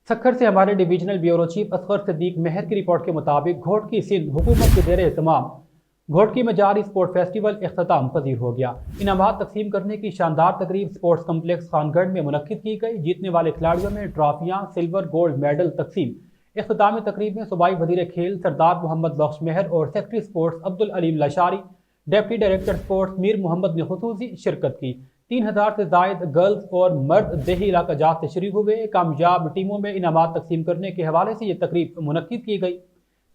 سکھر سے ہمارے divisional bureau chief Asghar صدیق مہر کی رپورٹ کے مطابق گھوٹکی سندھ حکومت کے زیر اہتمام گھوٹکی میں جاری اسپورٹ فیسٹیول اختتام پذیر ہو گیا۔ انعامات تقسیم کرنے کی شاندار تقریب اسپورٹس کمپلیکس خان گڑھ میں منعقد کی گئی۔ جیتنے والے کھلاڑیوں میں ٹرافیاں، سلور، گولڈ میڈل تقسیم۔ اختتامی تقریب میں صوبائی وزیر کھیل سردار محمد بخش مہر اور secretary sports Abdul Aleem Lashari, deputy director sports Mir Muhammad نے خصوصی شرکت کی۔ 3000 سے زائد گرلز اور مرد دیہی علاقہ جات سے شریک ہوئے۔ کامیاب ٹیموں میں انعامات تقسیم کرنے کے حوالے سے یہ تقریب منعقد کی گئی۔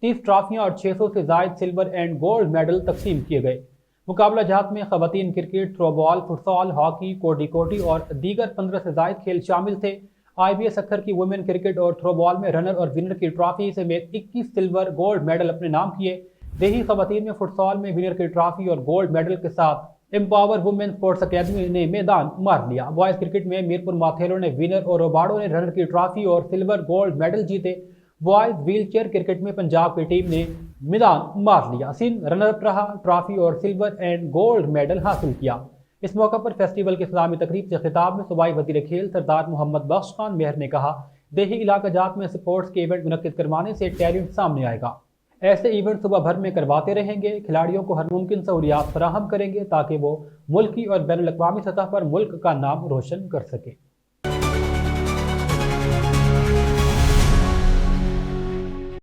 30 ٹرافیاں اور 600 سے زائد سلور اینڈ گولڈ میڈل تقسیم کیے گئے۔ مقابلہ جات میں خواتین کرکٹ، تھرو بال، فٹ سال، ہاکی، کوٹی کوٹی اور دیگر 15 سے زائد کھیل شامل تھے۔ آئی بی ایس سکھر کی ویمن کرکٹ اور تھرو بال میں رنر اور ونر کی ٹرافی سمیت 21 سلور گولڈ میڈل اپنے نام کیے۔ دیہی خواتین میں فٹ سال میں ونر کی ٹرافی اور گولڈ میڈل کے ساتھ امپاور وومن اسپورٹس اکیڈمی نے میدان مار لیا۔ بوائز کرکٹ میں میرپور ماتھیلو نے ونر اور روباڑو نے رنر کی ٹرافی اور سلور گولڈ میڈل جیتے۔ بوائز ویل چیئر کرکٹ میں پنجاب کی ٹیم نے میدان مار لیا۔ سندھ رنر اپ رہا، ٹرافی اور سلور اینڈ گولڈ میڈل حاصل کیا۔ اس موقع پر فیسٹیول کی اختتامی تقریب سے خطاب میں صوبائی وزیر کھیل سردار محمد بخش خان مہر نے کہا، دیہی علاقہ جات میں سپورٹس کے ایونٹ منعقد کروانے سے ٹیلنٹ سامنے آئے گا۔ ایسے ایونٹ صوبہ بھر میں کرواتے رہیں گے، کھلاڑیوں کو ہر ممکن سہولیات فراہم کریں گے تاکہ وہ ملکی اور بین الاقوامی سطح پر ملک کا نام روشن کر سکیں۔